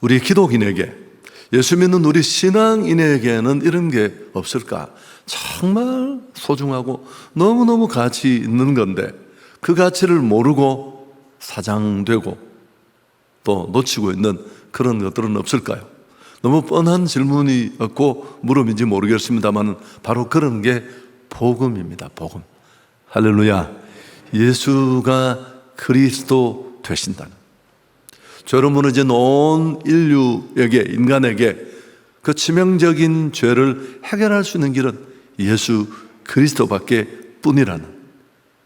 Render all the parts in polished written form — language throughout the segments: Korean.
우리 기독인에게, 예수 믿는 우리 신앙인에게는 이런 게 없을까? 정말 소중하고 너무너무 가치 있는 건데 그 가치를 모르고 사장되고 또 놓치고 있는 그런 것들은 없을까요? 너무 뻔한 질문이었고 물음인지 모르겠습니다만 바로 그런 게 복음입니다. 복음. 할렐루야. 예수가 그리스도 되신다는, 죄로 무너진 온 인류에게, 인간에게 그 치명적인 죄를 해결할 수 있는 길은 예수 그리스도밖에 뿐이라는,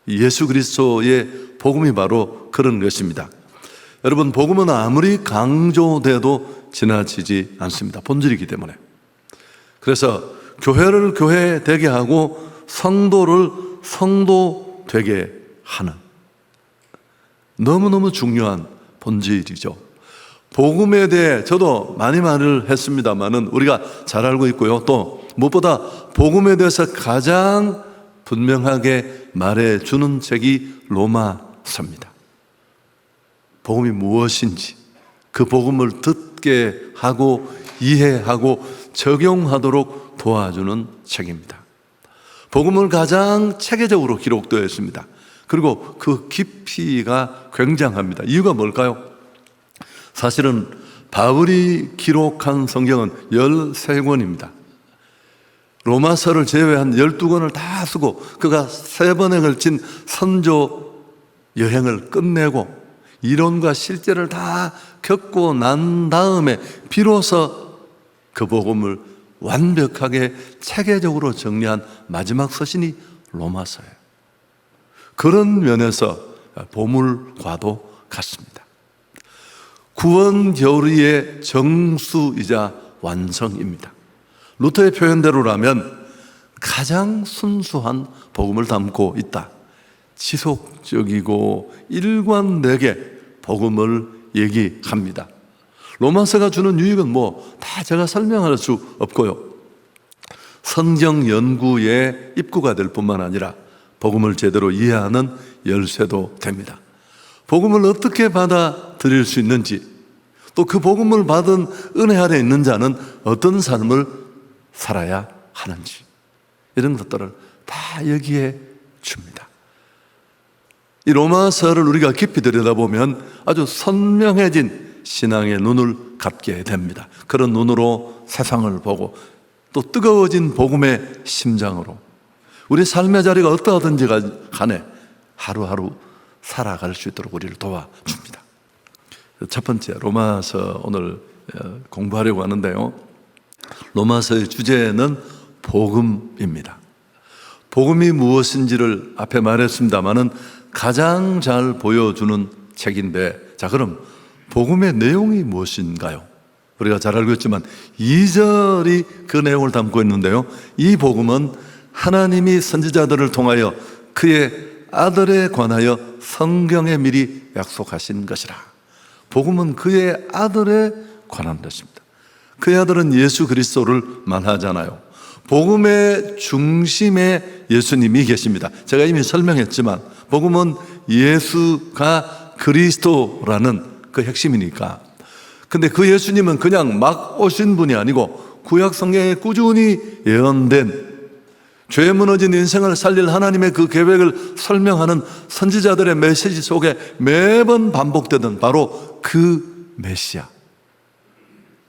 예수 그리스도의 복음이 바로 그런 것입니다. 여러분, 복음은 아무리 강조돼도 지나치지 않습니다. 본질이기 때문에. 그래서 교회를 교회 되게 하고 성도를 성도 되게 하는 너무너무 중요한 본질이죠. 복음에 대해 저도 많이 말을 했습니다만은 우리가 잘 알고 있고요. 또 무엇보다 복음에 대해서 가장 분명하게 말해주는 책이 로마서입니다. 복음이 무엇인지 그 복음을 듣게 하고 이해하고 적용하도록 도와주는 책입니다. 복음을 가장 체계적으로 기록되어 있습니다. 그리고 그 깊이가 굉장합니다. 이유가 뭘까요? 사실은 바울이 기록한 성경은 13권입니다. 로마서를 제외한 12권을 다 쓰고 그가 3번에 걸친 선조 여행을 끝내고 이론과 실제를 다 겪고 난 다음에 비로소 그 복음을 완벽하게 체계적으로 정리한 마지막 서신이 로마서예요. 그런 면에서 보물과도 같습니다. 구원 교리의 정수이자 완성입니다. 루터의 표현대로라면 가장 순수한 복음을 담고 있다. 지속적이고 일관되게 복음을 얘기합니다. 로마서가 주는 유익은 다 제가 설명할 수 없고요. 성경 연구의 입구가 될 뿐만 아니라 복음을 제대로 이해하는 열쇠도 됩니다. 복음을 어떻게 받아들일 수 있는지, 또 그 복음을 받은 은혜 아래 있는 자는 어떤 삶을 살아야 하는지, 이런 것들을 다 여기에 줍니다. 이 로마서를 우리가 깊이 들여다보면 아주 선명해진 신앙의 눈을 갖게 됩니다. 그런 눈으로 세상을 보고 또 뜨거워진 복음의 심장으로 우리 삶의 자리가 어떠하든지 간에 하루하루 살아갈 수 있도록 우리를 도와줍니다. 첫 번째, 로마서 오늘 공부하려고 하는데요. 로마서의 주제는 복음입니다. 복음이 무엇인지를 앞에 말했습니다마는 가장 잘 보여주는 책인데, 자, 그럼 복음의 내용이 무엇인가요? 우리가 잘 알고 있지만 2절이 그 내용을 담고 있는데요. 이 복음은 하나님이 선지자들을 통하여 그의 아들에 관하여 성경에 미리 약속하신 것이라. 복음은 그의 아들에 관한 것입니다. 그의 아들은 예수 그리스도를 말하잖아요. 복음의 중심에 예수님이 계십니다. 제가 이미 설명했지만 복음은 예수가 그리스도라는 그 핵심이니까. 근데 그 예수님은 그냥 막 오신 분이 아니고 구약 성경에 꾸준히 예언된 죄에 무너진 인생을 살릴 하나님의 그 계획을 설명하는 선지자들의 메시지 속에 매번 반복되던 바로 그 메시아,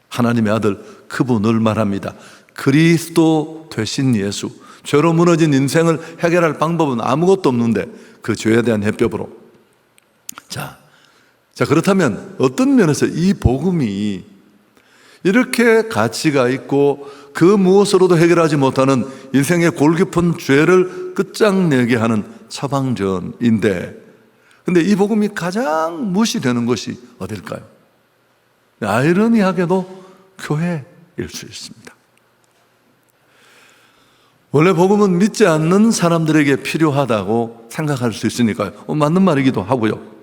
하나님의 아들, 그분을 말합니다. 그리스도 되신 예수. 죄로 무너진 인생을 해결할 방법은 아무것도 없는데 그 죄에 대한 해법으로. 자, 그렇다면 어떤 면에서 이 복음이 이렇게 가치가 있고 그 무엇으로도 해결하지 못하는 인생의 골깊은 죄를 끝장내게 하는 처방전인데, 근데 이 복음이 가장 무시되는 것이 어딜까요? 아이러니하게도 교회일 수 있습니다. 원래 복음은 믿지 않는 사람들에게 필요하다고 생각할 수 있으니까요. 맞는 말이기도 하고요.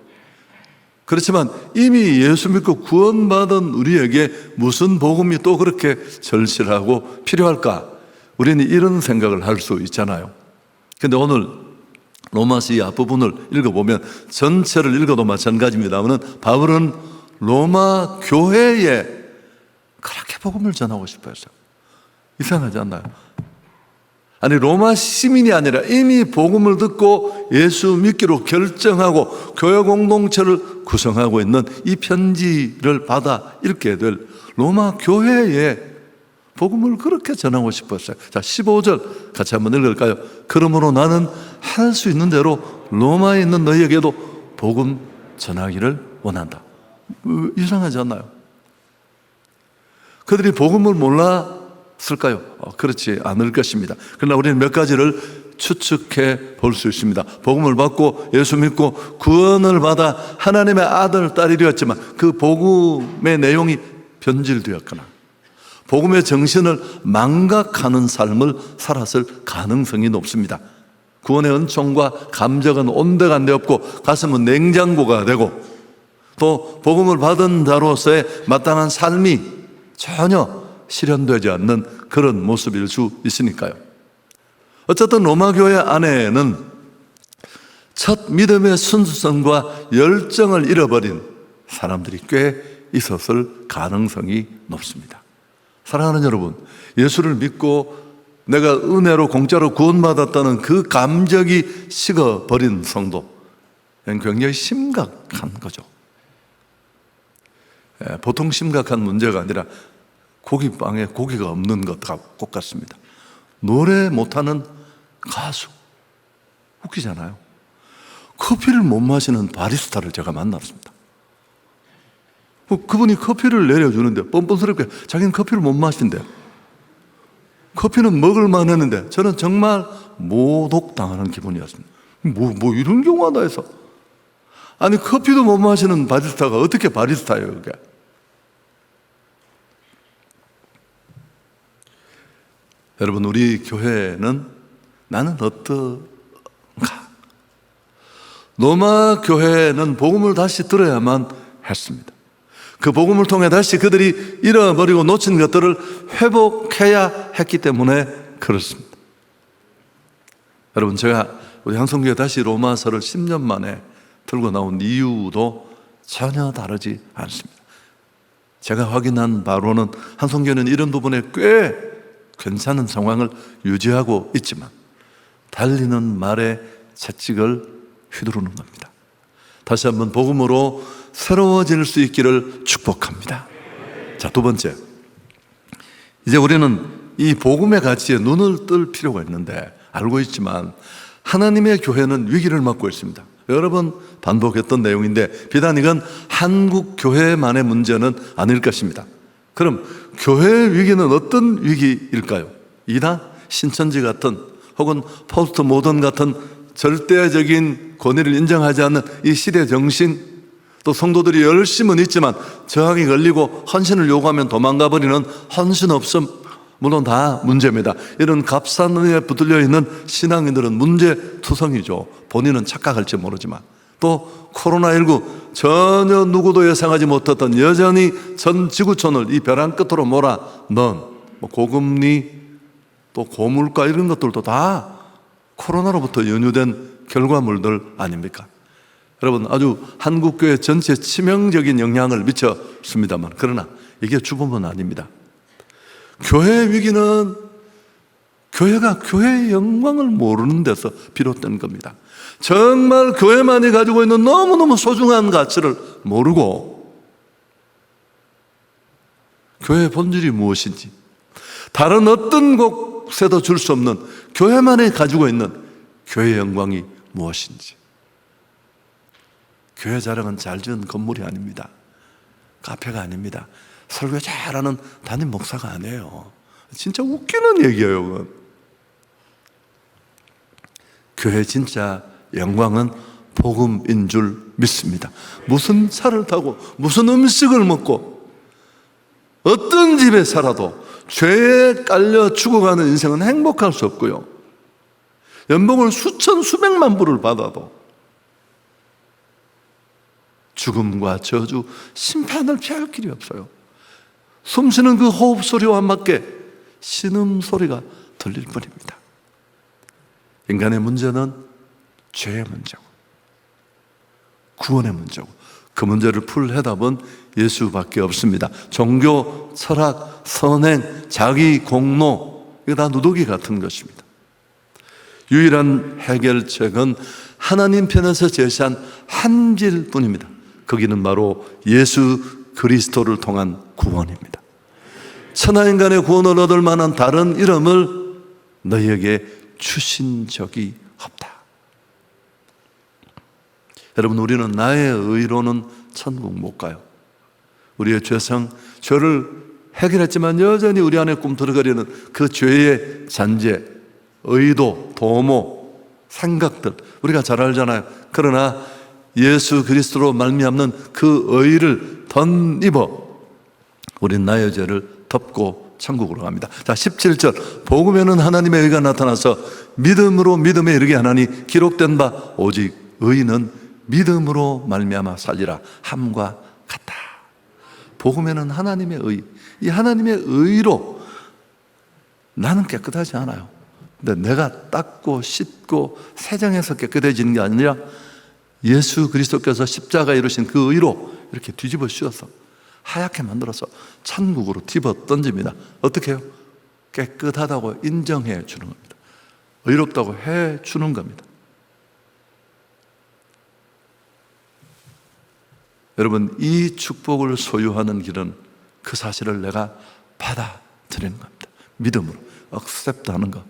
그렇지만 이미 예수 믿고 구원받은 우리에게 무슨 복음이 또 그렇게 절실하고 필요할까? 우리는 이런 생각을 할 수 있잖아요. 그런데 오늘 로마서 이 앞부분을 읽어보면 전체를 읽어도 마찬가지입니다만 바울은 로마 교회에 그렇게 복음을 전하고 싶어 했어요. 이상하지 않나요? 아니, 로마 시민이 아니라 이미 복음을 듣고 예수 믿기로 결정하고 교회 공동체를 구성하고 있는 이 편지를 받아 읽게 될 로마 교회에 복음을 그렇게 전하고 싶었어요. 자, 15절 같이 한번 읽을까요? 그러므로 나는 할 수 있는 대로 로마에 있는 너희에게도 복음 전하기를 원한다. 이상하지 않나요? 그들이 복음을 몰랐을까요? 그렇지 않을 것입니다. 그러나 우리는 몇 가지를 추측해 볼 수 있습니다. 복음을 받고 예수 믿고 구원을 받아 하나님의 아들, 딸이 되었지만 그 복음의 내용이 변질되었거나 복음의 정신을 망각하는 삶을 살았을 가능성이 높습니다. 구원의 은총과 감격은 온데가 안 되었고 가슴은 냉장고가 되고 또 복음을 받은 자로서의 마땅한 삶이 전혀 실현되지 않는 그런 모습일 수 있으니까요. 어쨌든 로마 교회 안에는 첫 믿음의 순수성과 열정을 잃어버린 사람들이 꽤 있었을 가능성이 높습니다. 사랑하는 여러분, 예수를 믿고 내가 은혜로 공짜로 구원받았다는 그 감격이 식어버린 성도, 굉장히 심각한 거죠. 보통 심각한 문제가 아니라 고깃빵에 고기가 없는 것과 똑같습니다. 노래 못하는 가수, 웃기잖아요. 커피를 못 마시는 바리스타를 제가 만났습니다. 그분이 커피를 내려주는데 뻔뻔스럽게 자기는 커피를 못 마신대요. 커피는 먹을만 했는데 저는 정말 모독당하는 기분이었습니다. 뭐 이런 경우가 다 해서. 아니, 커피도 못 마시는 바리스타가 어떻게 바리스타예요, 그게? 여러분, 우리 교회는 나는 어떤가? 로마 교회는 복음을 다시 들어야만 했습니다. 그 복음을 통해 다시 그들이 잃어버리고 놓친 것들을 회복해야 했기 때문에 그렇습니다. 여러분, 제가 우리 향성교회 다시 로마서를 10년 만에 들고 나온 이유도 전혀 다르지 않습니다. 제가 확인한 바로는 향성교회는 이런 부분에 꽤 괜찮은 상황을 유지하고 있지만 달리는 말에 채찍을 휘두르는 겁니다. 다시 한번 복음으로 새로워질 수 있기를 축복합니다. 자, 두 번째, 이제 우리는 이 복음의 가치에 눈을 뜰 필요가 있는데 알고 있지만 하나님의 교회는 위기를 맞고 있습니다. 여러 번 반복했던 내용인데 비단 이건 한국 교회만의 문제는 아닐 것입니다. 그럼 교회의 위기는 어떤 위기일까요? 이다 신천지 같은 혹은 포스트 모던 같은 절대적인 권위를 인정하지 않는 이 시대 정신, 또 성도들이 열심은 있지만 저항이 걸리고 헌신을 요구하면 도망가버리는 헌신없음, 물론 다 문제입니다. 이런 값싼 은혜에 붙들려 있는 신앙인들은 문제투성이죠. 본인은 착각할지 모르지만. 또 코로나19 전혀 누구도 예상하지 못했던 여전히 전 지구촌을 이 벼랑 끝으로 몰아 넣은 고금리 또 고물가 이런 것들도 다 코로나로부터 연유된 결과물들 아닙니까? 여러분, 아주 한국교회 전체에 치명적인 영향을 미쳤습니다만 그러나 이게 주범은 아닙니다. 교회의 위기는 교회가 교회의 영광을 모르는 데서 비롯된 겁니다. 정말 교회만이 가지고 있는 너무너무 소중한 가치를 모르고 교회의 본질이 무엇인지, 다른 어떤 곳에도 줄 수 없는 교회만이 가지고 있는 교회의 영광이 무엇인지. 교회 자랑은 잘 지은 건물이 아닙니다. 카페가 아닙니다. 설교 잘하는 담임 목사가 아니에요. 진짜 웃기는 얘기예요, 그건. 교회 진짜 영광은 복음인 줄 믿습니다. 무슨 차를 타고 무슨 음식을 먹고 어떤 집에 살아도 죄에 깔려 죽어가는 인생은 행복할 수 없고요. 연봉을 수천 수백만 불을 받아도 죽음과 저주, 심판을 피할 길이 없어요. 숨쉬는 그 호흡 소리와 맞게 신음 소리가 들릴 뿐입니다. 인간의 문제는 죄의 문제고 구원의 문제고 그 문제를 풀 해답은 예수밖에 없습니다. 종교, 철학, 선행, 자기 공로, 이거 다 누더기 같은 것입니다. 유일한 해결책은 하나님 편에서 제시한 한 길뿐입니다. 거기는 바로 예수 그리스도를 통한 구원입니다. 천하인간의 구원을 얻을 만한 다른 이름을 너희에게 주신 적이 없다. 여러분, 우리는 나의 의로는 천국 못 가요. 우리의 죄성, 죄를 해결했지만 여전히 우리 안에 꿈틀거리는 그 죄의 잔재, 의도, 도모, 생각들, 우리가 잘 알잖아요. 그러나 예수 그리스도로 말미암는 그 의를 덧입어 우린 나의 죄를 덮고 천국으로 갑니다. 자, 17절, 복음에는 하나님의 의가 나타나서 믿음으로 믿음에 이르게 하나니 기록된 바 오직 의인은 믿음으로 말미암아 살리라 함과 같다. 복음에는 하나님의 의, 이 하나님의 의로 나는 깨끗하지 않아요. 근데 내가 닦고 씻고 세정해서 깨끗해지는 게 아니라 예수 그리스도께서 십자가에 이루신 그 의로 이렇게 뒤집어 씌워서 하얗게 만들어서 천국으로 집어 던집니다. 어떻게 해요? 깨끗하다고 인정해 주는 겁니다. 의롭다고 해 주는 겁니다. 여러분, 이 축복을 소유하는 길은 그 사실을 내가 받아들이는 겁니다. 믿음으로 accept하는 것.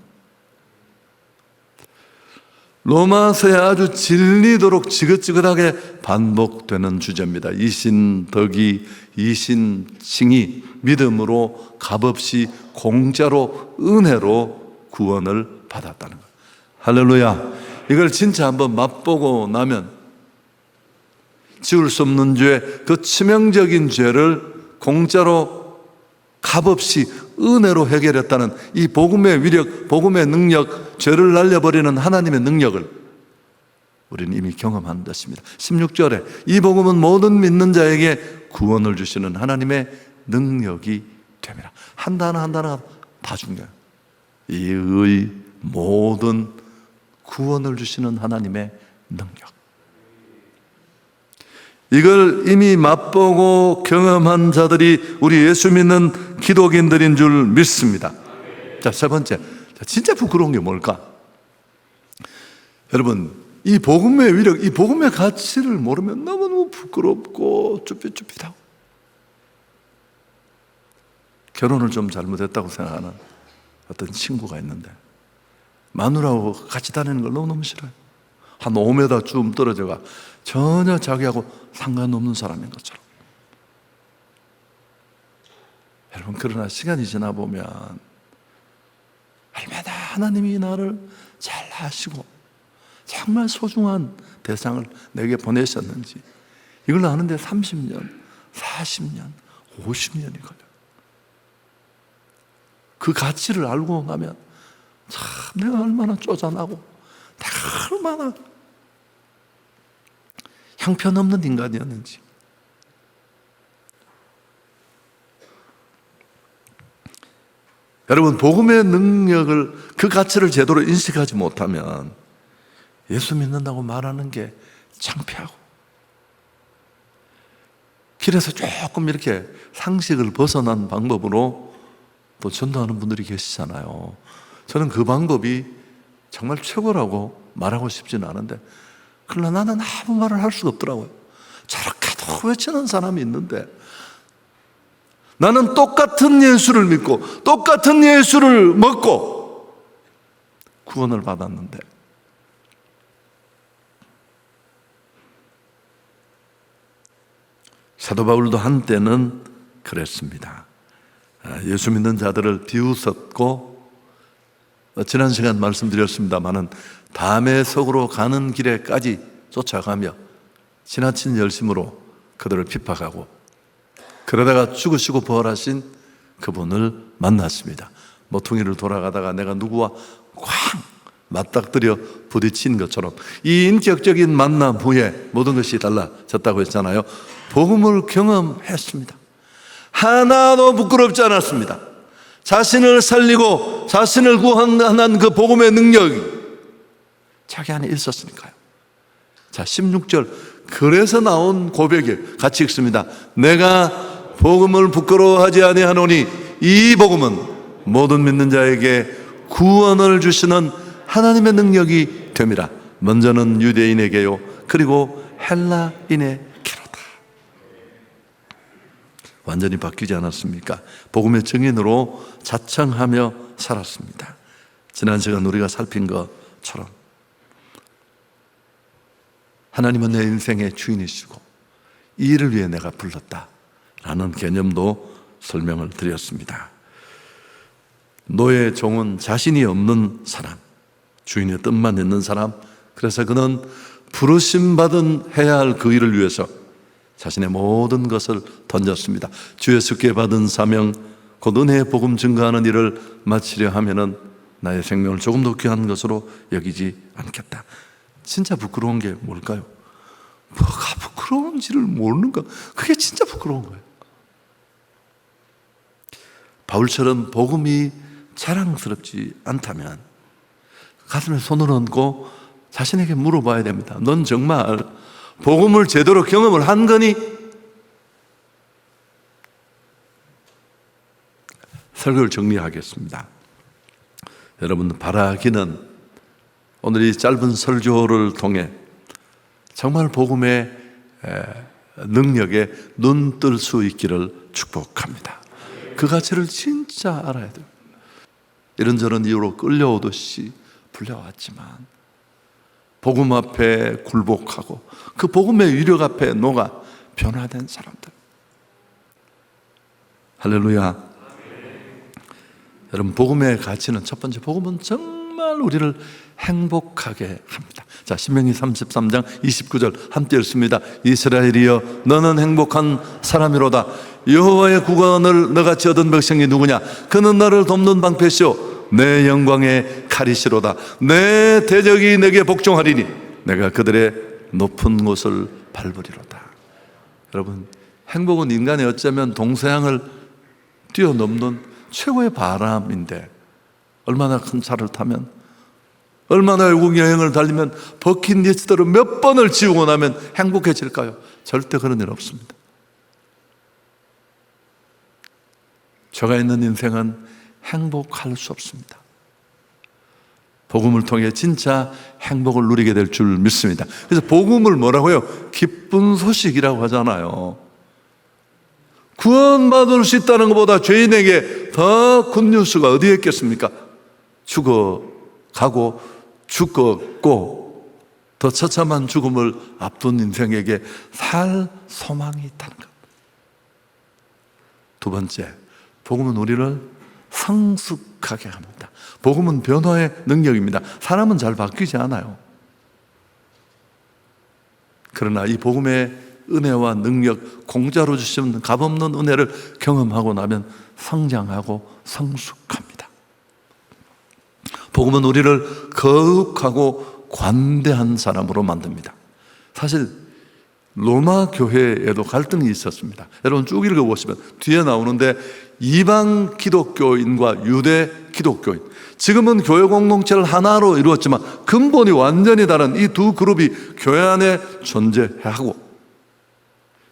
로마서에 아주 질리도록 지긋지긋하게 반복되는 주제입니다. 이신 덕이, 이신 칭이 믿음으로 값없이 공짜로 은혜로 구원을 받았다는 것. 할렐루야. 이걸 진짜 한번 맛보고 나면 지울 수 없는 죄, 그 치명적인 죄를 공짜로 값없이 은혜로 해결했다는 이 복음의 위력, 복음의 능력, 죄를 날려버리는 하나님의 능력을 우리는 이미 경험한 것입니다. 16절에 이 복음은 모든 믿는 자에게 구원을 주시는 하나님의 능력이 됩니다. 한 단어 한 단어가 다 중요해요. 이의 모든 구원을 주시는 하나님의 능력. 이걸 이미 맛보고 경험한 자들이 우리 예수 믿는 기독인들인 줄 믿습니다. 자, 세 번째, 진짜 부끄러운 게 뭘까? 여러분, 이 복음의 위력, 이 복음의 가치를 모르면 너무너무 부끄럽고 쭈삣쭈삣하고 결혼을 좀 잘못했다고 생각하는 어떤 친구가 있는데 마누라하고 같이 다니는 걸 너무너무 싫어요. 한 5m 쭉 떨어져가 전혀 자기하고 상관없는 사람인 것처럼. 여러분, 그러나 시간이 지나 보면 얼마나 하나님이 나를 잘 아시고 정말 소중한 대상을 내게 보내셨는지 이걸 아는데 30년, 40년, 50년이 걸려요. 그 가치를 알고 나면 참 내가 얼마나 쪼잔하고 내가 얼마나 형편없는 인간이었는지. 여러분, 복음의 능력을, 그 가치를 제대로 인식하지 못하면 예수 믿는다고 말하는 게 창피하고 길에서 조금 이렇게 상식을 벗어난 방법으로 또 전도하는 분들이 계시잖아요. 저는 그 방법이 정말 최고라고 말하고 싶지는 않은데 그러나 나는 아무 말을 할 수가 없더라고요. 저렇게도 외치는 사람이 있는데 나는 똑같은 예수를 믿고 똑같은 예수를 먹고 구원을 받았는데 사도 바울도 한때는 그랬습니다. 예수 믿는 자들을 비웃었고 지난 시간 말씀드렸습니다마는 다메섹으로 가는 길에까지 쫓아가며 지나친 열심으로 그들을 핍박하고 그러다가 죽으시고 부활하신 그분을 만났습니다. 모퉁이를 돌아가다가 내가 누구와 쾅 맞닥뜨려 부딪힌 것처럼 이 인격적인 만남 후에 모든 것이 달라졌다고 했잖아요. 복음을 경험했습니다. 하나도 부끄럽지 않았습니다. 자신을 살리고 자신을 구원하는 그 복음의 능력이 자기 안에 있었으니까요. 자, 16절 그래서 나온 고백이 같이 읽습니다. 내가 복음을 부끄러워하지 아니하노니 이 복음은 모든 믿는 자에게 구원을 주시는 하나님의 능력이 됨이라. 먼저는 유대인에게요, 그리고 헬라인에게로다. 완전히 바뀌지 않았습니까? 복음의 증인으로 자청하며 살았습니다. 지난 시간 우리가 살핀 것처럼 하나님은 내 인생의 주인이시고 이 일을 위해 내가 불렀다라는 개념도 설명을 드렸습니다. 노예 종은 자신이 없는 사람, 주인의 뜻만 있는 사람. 그래서 그는 부르심받은 해야 할 그 일을 위해서 자신의 모든 것을 던졌습니다. 주 예수께 받은 사명, 곧 은혜의 복음 증거하는 일을 마치려 하면은 나의 생명을 조금 더 귀한 것으로 여기지 않겠다. 진짜 부끄러운 게 뭘까요? 뭐가 부끄러운지를 모르는가? 그게 진짜 부끄러운 거예요. 바울처럼 복음이 자랑스럽지 않다면 가슴에 손을 얹고 자신에게 물어봐야 됩니다. 넌 정말 복음을 제대로 경험을 한 거니? 설교를 정리하겠습니다. 여러분, 바라기는 오늘 이 짧은 설교를 통해 정말 복음의 능력에 눈 뜰 수 있기를 축복합니다. 그 가치를 진짜 알아야 돼요. 이런저런 이유로 끌려오듯이 불려왔지만 복음 앞에 굴복하고 그 복음의 위력 앞에 녹아 변화된 사람들. 할렐루야. 여러분, 복음의 가치는 첫 번째, 복음은 정말 우리를 행복하게 합니다. 자, 신명기 33장 29절 함께 읽습니다. 이스라엘이여, 너는 행복한 사람이로다. 여호와의 구원을 너같이 얻은 백성이 누구냐? 그는 너를 돕는 방패시오, 내 영광의 칼이시로다. 내 대적이 내게 복종하리니 내가 그들의 높은 곳을 밟으리로다. 여러분, 행복은 인간이 어쩌면 동서양을 뛰어넘는 최고의 바람인데, 얼마나 큰 차를 타면, 얼마나 외국 여행을 달리면 버킷리스트로 몇 번을 지우고 나면 행복해질까요? 절대 그런 일 없습니다. 죄가 있는 인생은 행복할 수 없습니다. 복음을 통해 진짜 행복을 누리게 될 줄 믿습니다. 그래서 복음을 뭐라고요? 기쁜 소식이라고 하잖아요. 구원받을 수 있다는 것보다 죄인에게 더 굿뉴스가 어디에 있겠습니까? 죽어가고 죽었고 더 처참한 죽음을 앞둔 인생에게 살 소망이 있다는 것. 두 번째, 복음은 우리를 성숙하게 합니다. 복음은 변화의 능력입니다. 사람은 잘 바뀌지 않아요. 그러나 이 복음의 은혜와 능력, 공짜로 주시는 값없는 은혜를 경험하고 나면 성장하고 성숙합니다. 복음은 우리를 거룩하고 관대한 사람으로 만듭니다. 사실 로마 교회에도 갈등이 있었습니다. 여러분 쭉 읽어보시면 뒤에 나오는데, 이방 기독교인과 유대 기독교인, 지금은 교회 공동체를 하나로 이루었지만 근본이 완전히 다른 이 두 그룹이 교회 안에 존재하고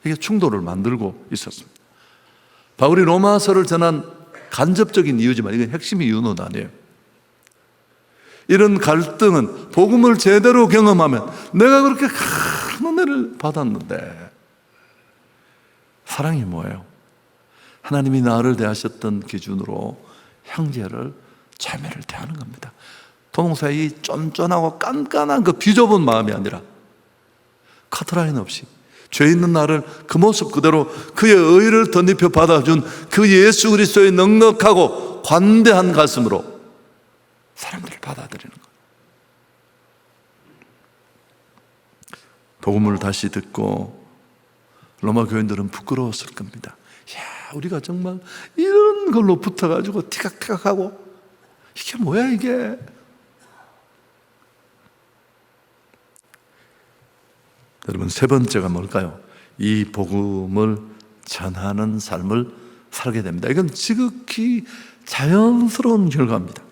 이게 충돌을 만들고 있었습니다. 바울이 로마서를 전한 간접적인 이유지만 이건 핵심 이유는 아니에요. 이런 갈등은 복음을 제대로 경험하면, 내가 그렇게 큰 은혜를 받았는데 사랑이 뭐예요? 하나님이 나를 대하셨던 기준으로 형제를, 자매를 대하는 겁니다. 동사의 쫀쫀하고 깐깐한 그 비좁은 마음이 아니라 커트라인 없이 죄 있는 나를 그 모습 그대로 그의 의를 덧입혀 받아준 그 예수 그리스도의 넉넉하고 관대한 가슴으로 사람들을 받아들이는 것. 복음을 다시 듣고 로마 교인들은 부끄러웠을 겁니다. 야, 우리가 정말 이런 걸로 붙어가지고 티각티각하고 이게 뭐야 이게. 여러분, 세 번째가 뭘까요? 이 복음을 전하는 삶을 살게 됩니다. 이건 지극히 자연스러운 결과입니다.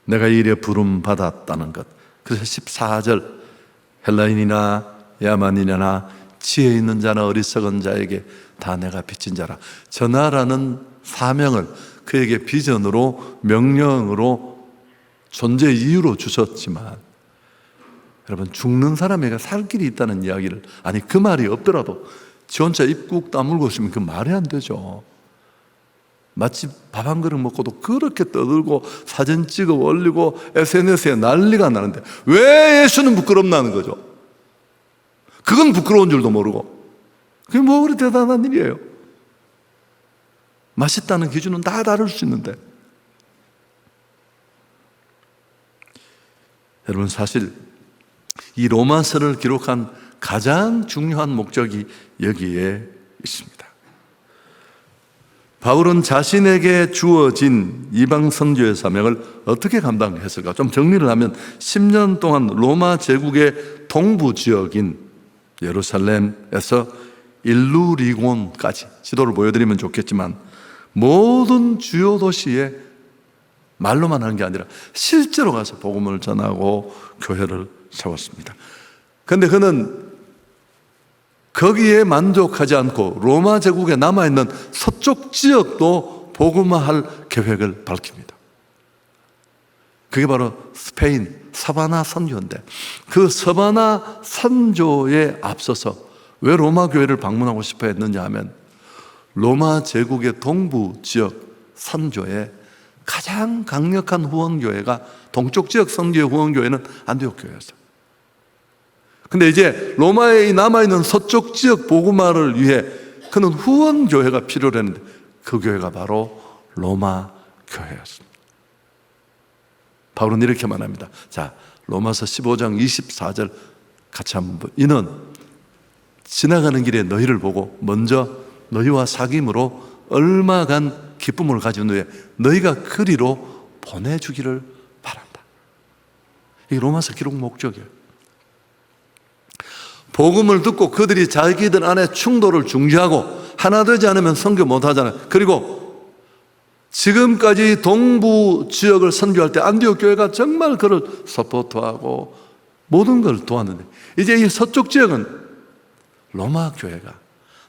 내가 이 일에 부름 받았다는 것. 그래서 14절, 헬라인이나 야만이나 지혜 있는 자나 어리석은 자에게 다 내가 빚진 자라. 전하라는 사명을 그에게 비전으로, 명령으로, 존재 이유로 주셨지만, 여러분, 죽는 사람에게 살 길이 있다는 이야기를, 아니 그 말이 없더라도 지 혼자 입국 다물고 있으면 그 말이 안 되죠. 마치 밥 한 그릇 먹고도 그렇게 떠들고 사진 찍어 올리고 SNS에 난리가 나는데 왜 예수는 부끄럽나는 거죠. 그건 부끄러운 줄도 모르고. 그게 뭐 그리 대단한 일이에요. 맛있다는 기준은 다 다를 수 있는데. 여러분, 사실 이 로마서를 기록한 가장 중요한 목적이 여기에 있습니다. 바울은 자신에게 주어진 이방 선교의 사명을 어떻게 감당했을까? 좀 정리를 하면 10년 동안 로마 제국의 동부 지역인 예루살렘에서 일루리곤까지, 지도를 보여드리면 좋겠지만 모든 주요 도시에 말로만 하는 게 아니라 실제로 가서 복음을 전하고 교회를 세웠습니다. 그런데 그는 거기에 만족하지 않고 로마 제국에 남아있는 서쪽 지역도 복음화할 계획을 밝힙니다. 그게 바로 스페인 사바나 선교인데, 그 사바나 선교에 앞서서 왜 로마 교회를 방문하고 싶어 했느냐 하면 로마 제국의 동부 지역 선교에 가장 강력한 후원교회가, 동쪽 지역 선교의 후원교회는 안디옥 교회였어요. 근데 이제 로마에 남아있는 서쪽 지역 복음화를 위해 그는 후원교회가 필요로 했는데 그 교회가 바로 로마 교회였습니다. 바울은 이렇게 말합니다. 자, 로마서 15장 24절 같이 한번 보세요. 이는 지나가는 길에 너희를 보고 먼저 너희와 사귐으로 얼마간 기쁨을 가진 후에 너희가 그리로 보내주기를 바란다. 이게 로마서 기록 목적이에요. 복음을 듣고 그들이 자기들 안에 충돌을 중지하고 하나 되지 않으면 선교 못하잖아요. 그리고 지금까지 동부 지역을 선교할 때 안디옥 교회가 정말 그를 서포트하고 모든 걸 도왔는데, 이제 이 서쪽 지역은 로마 교회가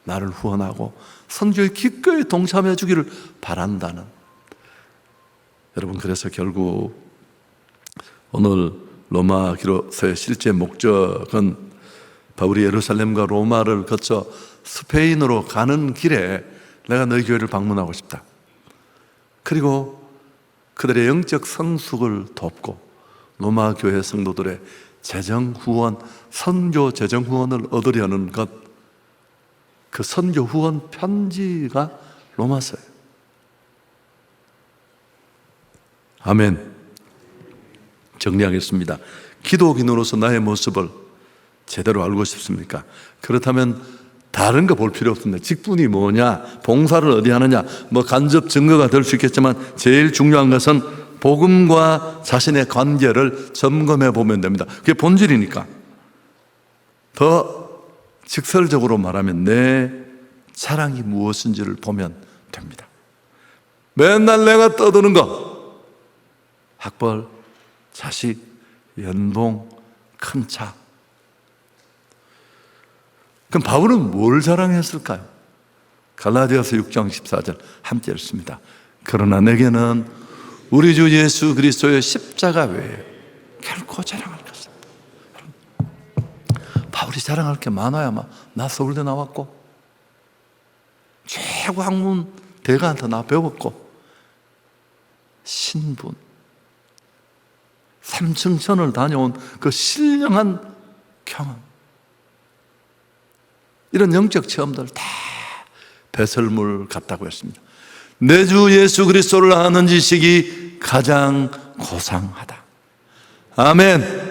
나를 후원하고 선교에 기꺼이 동참해 주기를 바란다는. 여러분, 그래서 결국 오늘 로마 기록서의 실제 목적은 바울이 예루살렘과 로마를 거쳐 스페인으로 가는 길에 내가 너희 교회를 방문하고 싶다. 그리고 그들의 영적 성숙을 돕고 로마 교회 성도들의 재정 후원, 선교 재정 후원을 얻으려는 것, 그 선교 후원 편지가 로마서예요. 아멘. 정리하겠습니다. 기독인으로서 나의 모습을 제대로 알고 싶습니까? 그렇다면 다른 거 볼 필요 없습니다. 직분이 뭐냐, 봉사를 어디 하느냐, 뭐 간접 증거가 될 수 있겠지만 제일 중요한 것은 복음과 자신의 관계를 점검해 보면 됩니다. 그게 본질이니까. 더 직설적으로 말하면 내 자랑이 무엇인지를 보면 됩니다. 맨날 내가 떠드는 거, 학벌, 자식, 연봉, 큰 차. 그럼 바울은 뭘 자랑했을까요? 갈라디아서 6장 14절 함께 읽습니다. 그러나 내게는 우리 주 예수 그리스도의 십자가 외에 결코 자랑할 게 없습니다. 바울이 자랑할 게 많아야 나 서울대 나왔고 최고 학문 대가한테 나 배웠고 신분, 삼층천을 다녀온 그 신령한 경험, 이런 영적 체험들 다 배설물 같다고 했습니다. 내 주 예수 그리스도를 아는 지식이 가장 고상하다. 아멘.